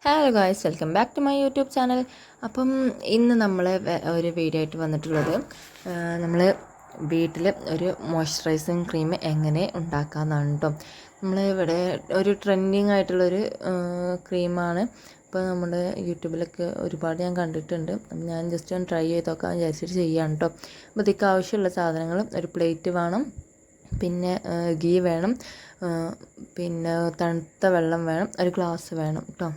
Hello guys, welcome back to my YouTube channel. അപ്പം ഇന്ന് നമ്മൾ ഒരു വീഡിയോ ആയിട്ട് വന്നിട്ടുള്ളത് നമ്മൾ വീട്ടിൽ ഒരു മോയ്സ്ചറൈസിങ് ക്രീം എങ്ങനെ ഉണ്ടാക്കാമെന്നാണ് കേട്ടോ. നമ്മൾ ഇവിടെ ഒരു ട്രെൻഡിങ് ആയിട്ടുള്ളൊരു ക്രീമാണ്. ഇപ്പോൾ നമ്മൾ യൂട്യൂബിലൊക്കെ ഒരുപാട് ഞാൻ കണ്ടിട്ടുണ്ട്. ഞാൻ ജസ്റ്റ് ഒന്ന് ട്രൈ ചെയ്ത് നോക്കാൻ വിചാരിച്ചിട്ട് ചെയ്യുകയാണ് കേട്ടോ. അപ്പോൾ ഇതിലേക്ക് ആവശ്യമുള്ള സാധനങ്ങൾ: ഒരു പ്ലേറ്റ് വേണം, പിന്നെ ഗീ വേണം, പിന്നെ തണുത്ത വെള്ളം വേണം, ഒരു ഗ്ലാസ് വേണം കേട്ടോ.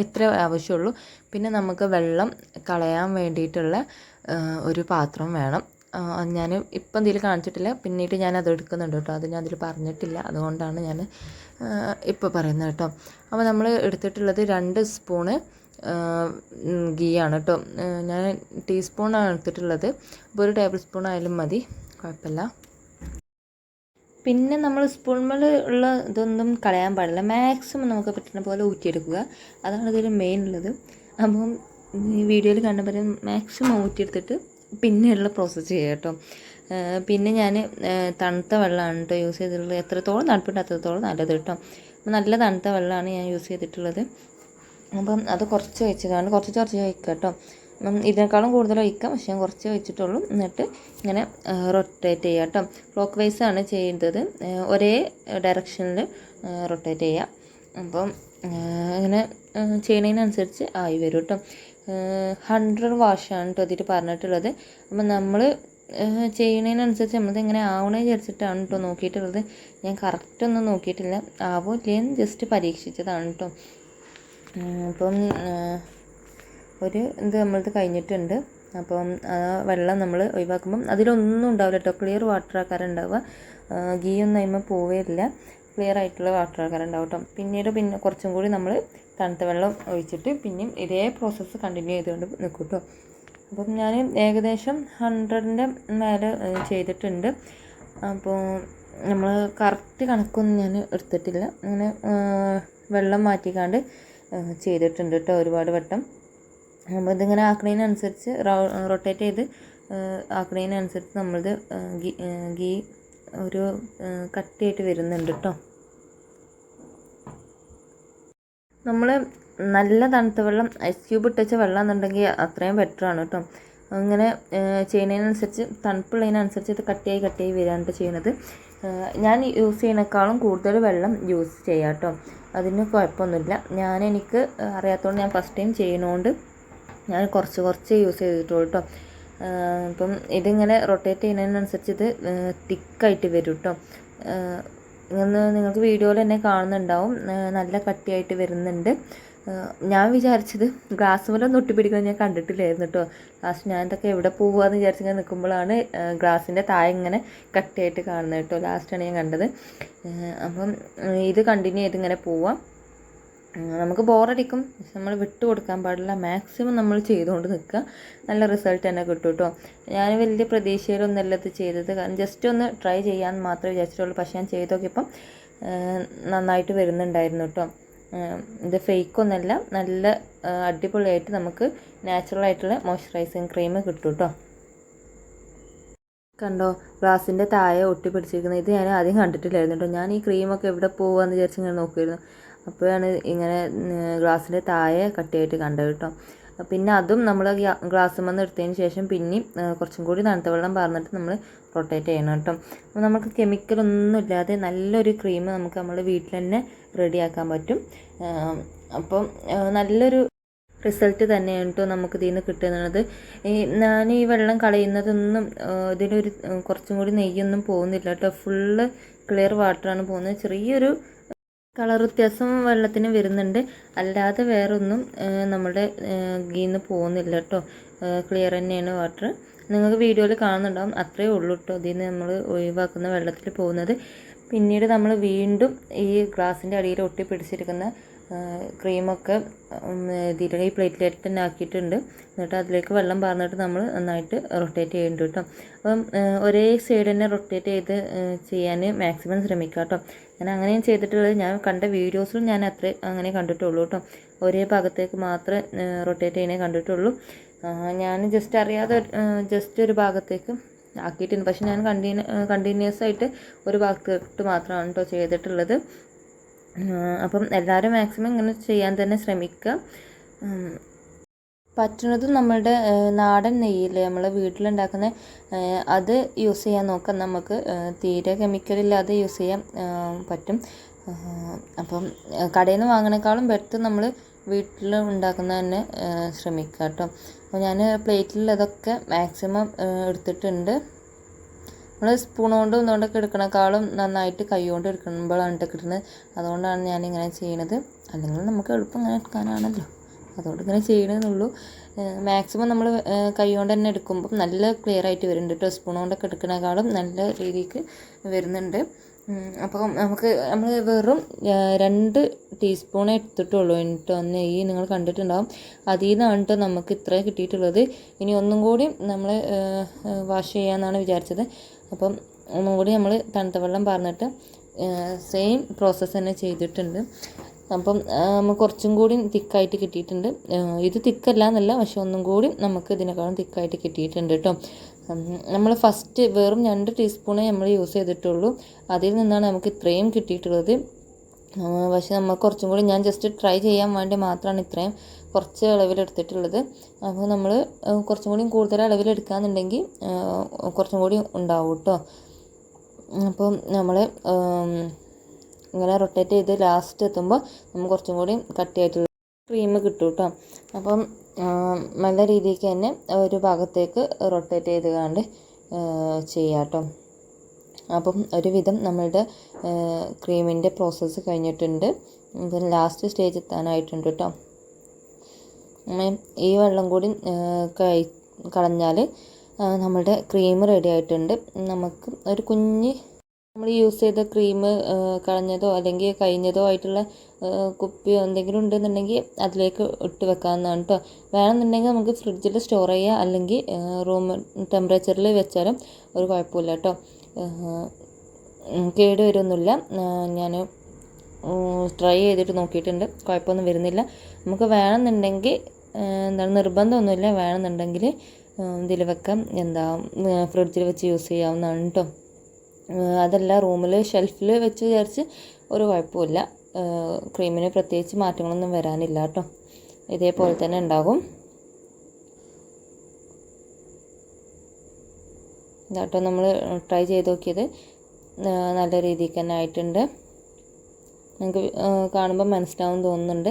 ഇത്രേ ആവശ്യമുള്ളൂ. പിന്നെ നമുക്ക് വെള്ളം കളയാൻ വേണ്ടിയിട്ടുള്ള ഒരു പാത്രം വേണം. ഞാൻ ഇപ്പം ഇതിൽ കാണിച്ചിട്ടില്ല, പിന്നീട് ഞാൻ അത് എടുക്കുന്നുണ്ട് കേട്ടോ. അത് ഞാൻ അതിൽ പറഞ്ഞിട്ടില്ല, അതുകൊണ്ടാണ് ഞാൻ ഇപ്പോൾ പറയുന്നത് കേട്ടോ. അപ്പോൾ നമ്മൾ എടുത്തിട്ടുള്ളത് 2 സ്പൂണ് ഗീ ആണ് കേട്ടോ. ഞാൻ ടീസ്പൂണാണ് എടുത്തിട്ടുള്ളത്. അപ്പോൾ 1 ടേബിൾ സ്പൂൺ ആയാലും മതി, കുഴപ്പമില്ല. പിന്നെ നമ്മൾ സ്പൂൺമേൽ ഉള്ള ഇതൊന്നും കളയാൻ പാടില്ല. മാക്സിമം നമുക്ക് പറ്റുന്ന പോലെ ഊറ്റിയെടുക്കുക, അതാണ് ഇതിൽ മെയിൻ ഉള്ളത്. അപ്പം ഈ വീഡിയോയിൽ കണ്ട പോലെ മാക്സിമം ഊറ്റിയെടുത്തിട്ട് പിന്നെയുള്ള പ്രോസസ്സ് ചെയ്യുക കേട്ടോ. പിന്നെ ഞാൻ തണുത്ത വെള്ളമാണ് കേട്ടോ യൂസ് ചെയ്തിട്ടുള്ളത്. എത്രത്തോളം തണുപ്പുണ്ട് അത്രത്തോളം നല്ലത് കേട്ടോ. നല്ല തണുത്ത വെള്ളമാണ് ഞാൻ യൂസ് ചെയ്തിട്ടുള്ളത്. അപ്പം അത് കുറച്ച് വെച്ച് കുറച്ച് വയ്ക്കുക കേട്ടോ. ഇതിനേക്കാളും കൂടുതൽ ഒഴിക്കാം, പക്ഷേ ഞാൻ കുറച്ച് വെച്ചിട്ടുള്ളൂ. എന്നിട്ട് ഇങ്ങനെ റൊട്ടേറ്റ് ചെയ്യുക കേട്ടോ. ക്ലോക്ക് വൈസാണ് ചെയ്യുന്നത്, ഒരേ ഡയറക്ഷനിൽ റൊട്ടേറ്റ് ചെയ്യുക. അപ്പം ഇങ്ങനെ ചെയ്യുന്നതിനനുസരിച്ച് ആയി വരും കേട്ടോ. 100 വാഷാണ് കേട്ടോ ഇതിൽ പറഞ്ഞിട്ടുള്ളത്. അപ്പം നമ്മൾ ചെയ്യുന്നതിനനുസരിച്ച് നമ്മളത് എങ്ങനെ ആവണേ വിചാരിച്ചിട്ടാണ് കേട്ടോ നോക്കിയിട്ടുള്ളത്. ഞാൻ കറക്റ്റൊന്നും നോക്കിയിട്ടില്ല, ആവോ ഇല്ലേന്ന് ജസ്റ്റ് പരീക്ഷിച്ചതാണ് കേട്ടോ. അപ്പം ഒരു ഇത് നമ്മളത് കഴിഞ്ഞിട്ടുണ്ട്. അപ്പം ആ വെള്ളം നമ്മൾ ഒഴിവാക്കുമ്പം അതിലൊന്നും ഉണ്ടാവില്ല കേട്ടോ. ക്ലിയർ വാട്ടർ ആക്കാറുണ്ടാവുക, ഗീ ഒന്നും അതിന്മേൽ പോവുകയില്ല. ക്ലിയർ ആയിട്ടുള്ള വാട്ടർ ആക്കാറുണ്ടാവും കേട്ടോ. പിന്നെ കുറച്ചും കൂടി നമ്മൾ തണുത്ത വെള്ളം ഒഴിച്ചിട്ട് പിന്നെയും ഇതേ പ്രോസസ്സ് കണ്ടിന്യൂ ചെയ്തുകൊണ്ട് നിൽക്കും കേട്ടോ. അപ്പം ഞാൻ ഏകദേശം 100ൻ്റെ മേലെ ചെയ്തിട്ടുണ്ട്. അപ്പോൾ നമ്മൾ കറക്റ്റ് കണക്കൊന്നും ഞാൻ എടുത്തിട്ടില്ല, അങ്ങനെ വെള്ളം മാറ്റിക്കാണ്ട് ചെയ്തിട്ടുണ്ട് കേട്ടോ ഒരുപാട് വട്ടം. അപ്പോൾ ഇതിങ്ങനെ ആക്കുന്നതിനനുസരിച്ച് റൊട്ടേറ്റ് ചെയ്ത് ആക്കുന്നതിനനുസരിച്ച് നമ്മളത് ഗീ ഒരു കട്ടിയായിട്ട് വരുന്നുണ്ട് കേട്ടോ. നമ്മൾ നല്ല തണുത്ത വെള്ളം, ഐസ് ക്യൂബ് ഇട്ടച്ച വെള്ളം എന്നുണ്ടെങ്കിൽ അത്രയും ബെറ്ററാണ് കേട്ടോ. അങ്ങനെ ചെയ്യുന്നതിനനുസരിച്ച് തണുപ്പുള്ളതിനനുസരിച്ച് ഇത് കട്ടിയായി വരാനായിട്ട് ചെയ്യുന്നത്. ഞാൻ യൂസ് ചെയ്യുന്നതിനേക്കാളും കൂടുതൽ വെള്ളം യൂസ് ചെയ്യാം കേട്ടോ, അതിന് കുഴപ്പമൊന്നുമില്ല. എനിക്ക് അറിയാത്തതുകൊണ്ട് ഞാൻ ഫസ്റ്റ് ടൈം ചെയ്യുന്നതുകൊണ്ട് ഞാൻ കുറച്ച് യൂസ് ചെയ്തിട്ടുള്ളൂ കേട്ടോ. ഇപ്പം ഇതിങ്ങനെ റൊട്ടേറ്റ് ചെയ്യുന്നതിനനുസരിച്ച് ഇത് തിക്കായിട്ട് വരും കേട്ടോ. ഇങ്ങനെ നിങ്ങൾക്ക് വീഡിയോയിൽ തന്നെ കാണുന്നുണ്ടാവും, നല്ല കട്ടിയായിട്ട് വരുന്നുണ്ട്. ഞാൻ വിചാരിച്ചത് ഗ്ലാസ് മേലെ ഒന്ന് ഒട്ടിപ്പിടിക്കാൻ ഞാൻ കണ്ടിട്ടില്ലായിരുന്നു കേട്ടോ. ലാസ്റ്റ് ഞാൻ ഇതൊക്കെ എവിടെ പോകുകയെന്ന് വിചാരിച്ചിങ്ങനെ നിൽക്കുമ്പോഴാണ് ഗ്ലാസിൻ്റെ താഴെ ഇങ്ങനെ കട്ടിയായിട്ട് കാണുന്നത് കേട്ടോ. ലാസ്റ്റാണ് ഞാൻ കണ്ടത്. അപ്പം ഇത് കണ്ടിന്യൂ ചെയ്ത് ഇങ്ങനെ പോവാം. നമുക്ക് ബോറടിക്കും, പക്ഷെ നമ്മൾ വിട്ടു കൊടുക്കാൻ പാടില്ല. മാക്സിമം നമ്മൾ ചെയ്തുകൊണ്ട് നിൽക്കുക, നല്ല റിസൾട്ട് തന്നെ കിട്ടും കേട്ടോ. ഞാൻ വലിയ പ്രതീക്ഷയിലൊന്നുമല്ല ഇത് ചെയ്തത്, കാരണം ജസ്റ്റ് ഒന്ന് ട്രൈ ചെയ്യാൻ മാത്രമേ വിചാരിച്ചിട്ടുള്ളൂ. പക്ഷേ ഞാൻ ചെയ്ത് നോക്കിയപ്പം നന്നായിട്ട് വരുന്നുണ്ടായിരുന്നു കേട്ടോ. ഇത് ഫേക്കൊന്നുമല്ല, നല്ല അടിപൊളിയായിട്ട് നമുക്ക് നാച്ചുറലായിട്ടുള്ള മോയ്സ്ചറൈസിങ് ക്രീം കിട്ടും കേട്ടോ. കണ്ടോ, ഗ്ലാസിൻ്റെ താഴെ ഒട്ടി പിടിച്ചിരിക്കുന്നത്. ഇത് ഞാൻ ആദ്യം കണ്ടിട്ടില്ലായിരുന്നു കേട്ടോ. ഞാൻ ഈ ക്രീമൊക്കെ എവിടെ പോകുകയെന്ന് വിചാരിച്ച് ഇങ്ങനെ നോക്കിയിരുന്നു. അപ്പോഴാണ് ഇങ്ങനെ ഗ്ലാസിൻ്റെ താഴെ കട്ടിയായിട്ട് കണ്ടത് കേട്ടോ. പിന്നെ അതും നമ്മൾ ഗ്ലാസ് വന്ന് എടുത്തതിന് ശേഷം പിന്നെയും കുറച്ചും കൂടി തണുത്ത വെള്ളം പറഞ്ഞിട്ട് നമ്മൾ റൊട്ടേറ്റ് ചെയ്യണം കേട്ടോ. അപ്പോൾ നമുക്ക് കെമിക്കലൊന്നും ഇല്ലാതെ നല്ലൊരു ക്രീം നമുക്ക് നമ്മുടെ വീട്ടിൽ തന്നെ റെഡിയാക്കാൻ പറ്റും. അപ്പം നല്ലൊരു റിസൾട്ട് തന്നെയാണ് കേട്ടോ നമുക്ക് ഇതിൽ നിന്ന് കിട്ടുന്നത്. ഞാൻ ഈ വെള്ളം കളയുന്നതൊന്നും ഇതിലൊരു കുറച്ചും കൂടി നെയ്യൊന്നും പോകുന്നില്ല കേട്ടോ. ഫുള്ള് ക്ലിയർ വാട്ടറാണ് പോകുന്നത്. ചെറിയൊരു കളർ വ്യത്യാസം വെള്ളത്തിന് വരുന്നുണ്ട്, അല്ലാതെ വേറൊന്നും നമ്മുടെ ഗീന്ന് പോകുന്നില്ല കേട്ടോ. ക്ലിയർ തന്നെയാണ് വാട്ടർ. നിങ്ങൾക്ക് വീഡിയോയിൽ കാണുന്നുണ്ടാവും, അത്രയേ ഉള്ളൂ കേട്ടോ ഇതിൽ നിന്ന് നമ്മൾ ഒഴിവാക്കുന്ന വെള്ളത്തിൽ പോകുന്നത്. പിന്നീട് നമ്മൾ വീണ്ടും ഈ ഗ്ലാസിൻ്റെ അടിയിൽ ഒട്ടി പിടിച്ചിരിക്കുന്ന ക്രീമൊക്കെ ഇതിൽ ഈ പ്ലേറ്റിലേക്ക് തന്നെ ആക്കിയിട്ടുണ്ട്. എന്നിട്ട് അതിലേക്ക് വെള്ളം പാർന്നിട്ട് നമ്മൾ നന്നായിട്ട് റൊട്ടേറ്റ് ചെയ്യുന്നുണ്ട് കേട്ടോ. അപ്പം ഒരേ സൈഡ് തന്നെ റൊട്ടേറ്റ് ചെയ്ത് ചെയ്യാൻ മാക്സിമം ശ്രമിക്കുക കേട്ടോ. ഞാൻ അങ്ങനെയും ചെയ്തിട്ടുള്ളത്, ഞാൻ കണ്ട വീഡിയോസിലും ഞാൻ അങ്ങനെ കണ്ടിട്ടുള്ളൂ കേട്ടോ. ഒരേ ഭാഗത്തേക്ക് മാത്രമേ റൊട്ടേറ്റ് ചെയ്യുന്നേ കണ്ടിട്ടുള്ളൂ. ഞാൻ ജസ്റ്റ് അറിയാതെ ജസ്റ്റ് ഒരു ഭാഗത്തേക്ക് ആക്കിയിട്ടുണ്ട്. പക്ഷെ ഞാൻ കണ്ടിന്യൂസ് ആയിട്ട് ഒരു ഭാഗത്തോട്ട് മാത്രമാണ് കേട്ടോ ചെയ്തിട്ടുള്ളത്. അപ്പം എല്ലാവരും മാക്സിമം ഇങ്ങനെ ചെയ്യാൻ തന്നെ ശ്രമിക്കുക. പറ്റുന്നതും നമ്മളുടെ നാടൻ നെയ്യില്ലേ നമ്മൾ വീട്ടിലുണ്ടാക്കുന്ന അത് യൂസ് ചെയ്യാൻ നോക്കാം. നമുക്ക് തീരെ കെമിക്കലില്ലാതെ യൂസ് ചെയ്യാൻ പറ്റും. അപ്പം കടയിൽ നിന്ന് വാങ്ങണേക്കാളും ബെറ്റർ നമ്മൾ വീട്ടിൽ ഉണ്ടാക്കുന്ന തന്നെ ശ്രമിക്കുക കേട്ടോ. അപ്പോൾ ഞാൻ പ്ലേറ്റിൽ അതൊക്കെ മാക്സിമം എടുത്തിട്ടുണ്ട്. നമ്മൾ സ്പൂൺ കൊണ്ടും ഇതുകൊണ്ടൊക്കെ എടുക്കണേക്കാളും നന്നായിട്ട് കൈ കൊണ്ട് എടുക്കുമ്പോഴാണ് കിട്ടുന്നത്. അതുകൊണ്ടാണ് ഞാനിങ്ങനെ ചെയ്യണത്. അല്ലെങ്കിൽ നമുക്ക് എളുപ്പം ഇങ്ങനെ എടുക്കാനാണല്ലോ, അതുകൊണ്ട് ഇങ്ങനെ ചെയ്യണമെന്നുള്ളൂ. മാക്സിമം നമ്മൾ കൈ കൊണ്ട് തന്നെ എടുക്കുമ്പം നല്ല ക്ലിയർ ആയിട്ട് വരുന്നുണ്ട് കേട്ടോ. സ്പൂൺ കൊണ്ടൊക്കെ എടുക്കണേക്കാളും നല്ല രീതിക്ക് വരുന്നുണ്ട്. അപ്പോൾ നമ്മൾ വെറും 2 ടീസ്പൂണേ എടുത്തിട്ടുള്ളൂ കേട്ടോ നെയ്യ്. നിങ്ങൾ കണ്ടിട്ടുണ്ടാകും. അതിൽ നിന്നാണ് കേട്ടോ നമുക്ക് ഇത്ര കിട്ടിയിട്ടുള്ളത്. ഇനി ഒന്നും കൂടി നമ്മൾ വാഷ് ചെയ്യാമെന്നാണ് വിചാരിച്ചത്. അപ്പം ഒന്നും കൂടി നമ്മൾ തണുത്ത വെള്ളം പറഞ്ഞിട്ട് സെയിം പ്രോസസ്സ് തന്നെ ചെയ്തിട്ടുണ്ട്. അപ്പം നമുക്ക് കുറച്ചും കൂടി തിക്കായിട്ട് കിട്ടിയിട്ടുണ്ട്. ഇത് തിക്കല്ല എന്നല്ല, പക്ഷെ ഒന്നും കൂടി നമുക്ക് ഇതിനേക്കാളും തിക്കായിട്ട് കിട്ടിയിട്ടുണ്ട് കേട്ടോ. നമ്മൾ ഫസ്റ്റ് വെറും 2 ടീസ്പൂണേ നമ്മൾ യൂസ് ചെയ്തിട്ടുള്ളൂ. അതിൽ നിന്നാണ് നമുക്ക് ഇത്രയും കിട്ടിയിട്ടുള്ളത്. പക്ഷെ നമുക്ക് കുറച്ചും കൂടി, ഞാൻ ജസ്റ്റ് ട്രൈ ചെയ്യാൻ വേണ്ടി മാത്രമാണ് ഇത്രയും കുറച്ച് അളവിലെടുത്തിട്ടുള്ളത്. അപ്പോൾ നമ്മൾ കുറച്ചും കൂടി കൂടുതൽ അളവിലെടുക്കാന്നുണ്ടെങ്കിൽ കുറച്ചും കൂടി ഉണ്ടാവും കേട്ടോ. അപ്പം നമ്മൾ ഇങ്ങനെ റൊട്ടേറ്റ് ചെയ്ത് ലാസ്റ്റ് എത്തുമ്പോൾ നമുക്ക് കുറച്ചും കൂടി കട്ടിയായിട്ടുള്ള ക്രീം കിട്ടും കേട്ടോ. അപ്പം നല്ല രീതിക്ക് തന്നെ ഒരു ഭാഗത്തേക്ക് റൊട്ടേറ്റ് ചെയ്ത് കണ്ട് ചെയ്യാം കേട്ടോ. അപ്പം ഒരുവിധം നമ്മളുടെ ക്രീമിൻ്റെ പ്രോസസ്സ് കഴിഞ്ഞിട്ടുണ്ട്. ഇപ്പം ലാസ്റ്റ് സ്റ്റേജ് എത്താനായിട്ടുണ്ട് കേട്ടോ. ഈ വെള്ളം കൂടി കളഞ്ഞാൽ നമ്മളുടെ ക്രീം റെഡി ആയിട്ടുണ്ട്. നമുക്ക് ഒരു കുഞ്ഞ് നമ്മൾ യൂസ് ചെയ്ത ക്രീം കളഞ്ഞതോ അല്ലെങ്കിൽ കഴിഞ്ഞതോ ആയിട്ടുള്ള കുപ്പിയോ എന്തെങ്കിലും ഉണ്ടെന്നുണ്ടെങ്കിൽ അതിലേക്ക് ഇട്ട് വെക്കാവുന്നതാണ് കേട്ടോ. വേണമെന്നുണ്ടെങ്കിൽ നമുക്ക് ഫ്രിഡ്ജിൽ സ്റ്റോർ ചെയ്യുക, അല്ലെങ്കിൽ റൂം ടെമ്പറേച്ചറിൽ വെച്ചാലും ഒരു കുഴപ്പമില്ല കേട്ടോ. കേട് വരുമൊന്നുമില്ല. ഞാൻ ട്രൈ ചെയ്തിട്ട് നോക്കിയിട്ടുണ്ട്, കുഴപ്പമൊന്നും വരുന്നില്ല. നമുക്ക് വേണമെന്നുണ്ടെങ്കിൽ എന്താണ് നിർബന്ധമൊന്നുമില്ല, വേണമെന്നുണ്ടെങ്കിൽ ഇതിൽ വെക്കാം, ഫ്രിഡ്ജിൽ വെച്ച് യൂസ് ചെയ്യാവുന്നതാണ് കേട്ടോ. അതല്ല റൂമിൽ ഷെൽഫിൽ വെച്ച് വിചാരിച്ച് ഒരു കുഴപ്പമില്ല. ക്രീമിന് പ്രത്യേകിച്ച് മാറ്റങ്ങളൊന്നും വരാനില്ല കേട്ടോ. ഇതേപോലെ തന്നെ ഉണ്ടാകും ഇതാട്ടോ. നമ്മൾ ട്രൈ ചെയ്ത് നോക്കിയത് നല്ല രീതിക്ക് തന്നെ ആയിട്ടുണ്ട്. നിങ്ങൾക്ക് കാണുമ്പോൾ മനസ്സിലാവും തോന്നുന്നുണ്ട്.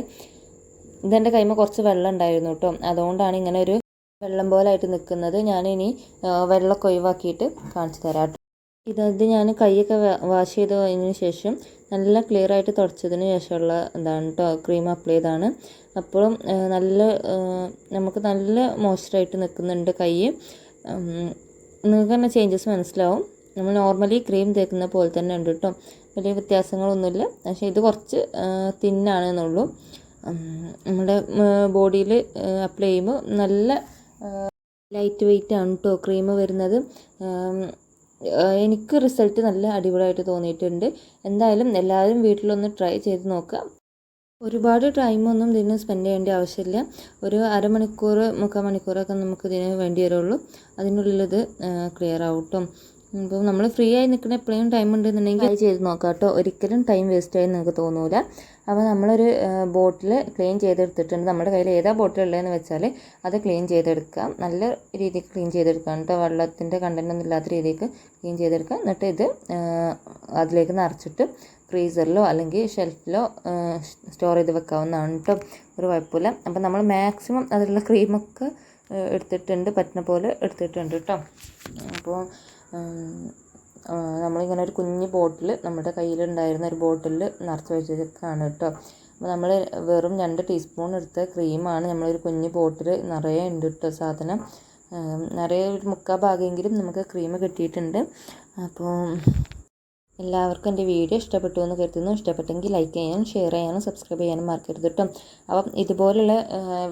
ഇതെൻ്റെ കൈമ കുറച്ച് വെള്ളം ഉണ്ടായിരുന്നു കേട്ടോ, അതുകൊണ്ടാണ് ഇങ്ങനെ ഒരു വെള്ളം പോലെ ആയിട്ട് നിൽക്കുന്നത്. ഞാനിനി വെള്ളമൊക്കെ ഒഴിവാക്കിയിട്ട് കാണിച്ചു തരാം കേട്ടോ. ഇത് ഞാൻ കൈയൊക്കെ വാഷ് ചെയ്ത് കഴിഞ്ഞതിന് ശേഷം നല്ല ക്ലിയർ ആയിട്ട് തുടച്ചതിന് ശേഷമുള്ള എന്താണ് കേട്ടോ ക്രീം അപ്ലൈ ചെയ്താണ്. അപ്പോഴും നമുക്ക് നല്ല മോയ്സ്ചറായിട്ട് നിൽക്കുന്നുണ്ട് കൈ. നിങ്ങൾക്ക് തന്നെ ചേഞ്ചസ് മനസ്സിലാവും. നമ്മൾ നോർമലി ക്രീം തേക്കുന്ന പോലെ തന്നെ ഉണ്ട് കേട്ടോ, വലിയ വ്യത്യാസങ്ങളൊന്നുമില്ല. പക്ഷേ ഇത് കുറച്ച് തിന്നാണെന്നുള്ളൂ. നമ്മുടെ ബോഡിയിൽ അപ്ലൈ ചെയ്യുമ്പോൾ നല്ല ലൈറ്റ് വെയിറ്റ് ആണ് കേട്ടോ ക്രീം വരുന്നത്. എനിക്ക് റിസൾട്ട് നല്ല അടിപൊളിയായിട്ട് തോന്നിയിട്ടുണ്ട്. എന്തായാലും എല്ലാവരും വീട്ടിലൊന്ന് ട്രൈ ചെയ്ത് നോക്കുക. ഒരുപാട് ടൈമൊന്നും ഇതിന് സ്പെൻഡ് ചെയ്യേണ്ട ആവശ്യമില്ല. ഒരു അരമണിക്കൂർ 3/4 മണിക്കൂറൊക്കെ നമുക്ക് ഇതിന് വേണ്ടി വരുള്ളൂ. അതിനുള്ളിൽ ഇത് ക്ലിയർ ആവും കേട്ടോ. ഇപ്പോൾ നമ്മൾ ഫ്രീ ആയി നിൽക്കുന്ന എപ്പോഴും ടൈം ഉണ്ടെന്നുണ്ടെങ്കിൽ ട്രൈ ചെയ്ത് നോക്കാം കേട്ടോ. ഒരിക്കലും ടൈം വേസ്റ്റ് ആയി നിങ്ങൾക്ക് തോന്നില്ല. അപ്പോൾ നമ്മളൊരു ബോട്ടിൽ ക്ലീൻ ചെയ്തെടുത്തിട്ടുണ്ട്. നമ്മുടെ കയ്യിൽ ഏതാ ബോട്ടിൽ ഉള്ളതെന്ന് വെച്ചാൽ അത് ക്ലീൻ ചെയ്തെടുക്കാം. നല്ല രീതിക്ക് ക്ലീൻ ചെയ്തെടുക്കാം കേട്ടോ. വെള്ളത്തിൻ്റെ കണ്ടൻ്റ് ഒന്നും ഇല്ലാത്ത രീതിക്ക് ക്ലീൻ ചെയ്തെടുക്കാം. എന്നിട്ട് ഇത് അതിലേക്ക് നിറച്ചിട്ട് ഫ്രീസറിലോ അല്ലെങ്കിൽ ഷെൽഫിലോ സ്റ്റോർ ചെയ്ത് വെക്കാവുന്നതാണ് കേട്ടോ. ഒരു കുഴപ്പമില്ല. അപ്പോൾ നമ്മൾ മാക്സിമം അതിലുള്ള ക്രീമൊക്കെ എടുത്തിട്ടുണ്ട്, പറ്റുന്ന പോലെ എടുത്തിട്ടുണ്ട് കേട്ടോ. അപ്പോൾ നമ്മളിങ്ങനെ ഒരു കുഞ്ഞ് ബോട്ടിൽ നമ്മുടെ കയ്യിലുണ്ടായിരുന്ന ഒരു ബോട്ടിൽ നിറച്ച് വെച്ചേക്കാണ് കേട്ടോ. അപ്പോൾ നമ്മൾ വെറും 2 ടീസ്പൂൺ എടുത്ത ക്രീമാണ് നമ്മളൊരു കുഞ്ഞ് ബോട്ടിൽ നിറയെ ഉണ്ട് കേട്ടോ. സാധനം നിറയെ ഒരു 3/4 ഭാഗമെങ്കിലും നമുക്ക് ക്രീം കിട്ടിയിട്ടുണ്ട്. അപ്പോൾ എല്ലാവർക്കും എൻ്റെ വീഡിയോ ഇഷ്ടപ്പെട്ടു എന്ന് കരുതുന്നു. ഇഷ്ടപ്പെട്ടെങ്കിൽ ലൈക്ക് ചെയ്യാനും ഷെയർ ചെയ്യാനും സബ്സ്ക്രൈബ് ചെയ്യാനും മറക്കരുത് കേട്ടോ. അപ്പം ഇതുപോലുള്ള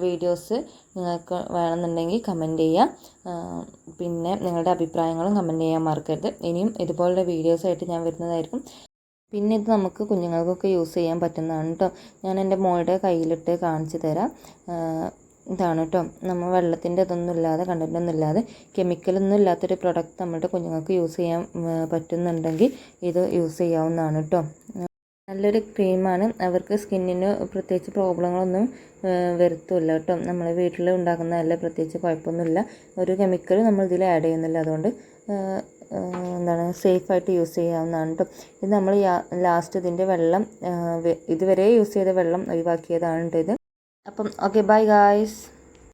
വീഡിയോസ് നിങ്ങൾക്ക് വേണമെന്നുണ്ടെങ്കിൽ കമൻറ്റ് ചെയ്യുക. പിന്നെ നിങ്ങളുടെ അഭിപ്രായങ്ങളും കമൻറ്റ് ചെയ്യാൻ മറക്കരുത്. ഇനിയും ഇതുപോലുള്ള വീഡിയോസായിട്ട് ഞാൻ വരുന്നതായിരിക്കും. പിന്നെ ഇത് നമുക്ക് കുഞ്ഞുങ്ങൾക്കൊക്കെ യൂസ് ചെയ്യാൻ പറ്റുന്നതാണ് കേട്ടോ. ഞാൻ എൻ്റെ മോളുടെ കയ്യിലിട്ട് കാണിച്ചു തരാം. ഇതാണ് കേട്ടോ. നമ്മൾ വെള്ളത്തിൻ്റെ ഇതൊന്നും ഇല്ലാതെ കണ്ടൻറ്റൊന്നും ഇല്ലാതെ കെമിക്കലൊന്നും ഇല്ലാത്തൊരു പ്രൊഡക്റ്റ് നമ്മുടെ കുഞ്ഞുങ്ങൾക്ക് യൂസ് ചെയ്യാൻ പറ്റുന്നുണ്ടെങ്കിൽ ഇത് യൂസ് ചെയ്യാവുന്നതാണ് കേട്ടോ. നല്ലൊരു ക്രീമാണ്. അവർക്ക് സ്കിന്നിന് പ്രത്യേകിച്ച് പ്രോബ്ലങ്ങളൊന്നും വരുത്തില്ല കേട്ടോ. നമ്മൾ വീട്ടിൽ ഉണ്ടാക്കുന്നതല്ല, പ്രത്യേകിച്ച് കുഴപ്പമൊന്നുമില്ല. ഒരു കെമിക്കൽ നമ്മൾ ഇതിൽ ആഡ് ചെയ്യുന്നില്ല. അതുകൊണ്ട് സേഫായിട്ട് യൂസ് ചെയ്യാവുന്നതാണ് കേട്ടോ. ഇത് നമ്മൾ ലാസ്റ്റ് ഇതിൻ്റെ വെള്ളം ഇതുവരെ യൂസ് ചെയ്ത വെള്ളം ഒഴിവാക്കിയതാണ് കേട്ടോ ഇത്. അപ്പം ഓക്കെ, ബൈ ഗായ്സ്.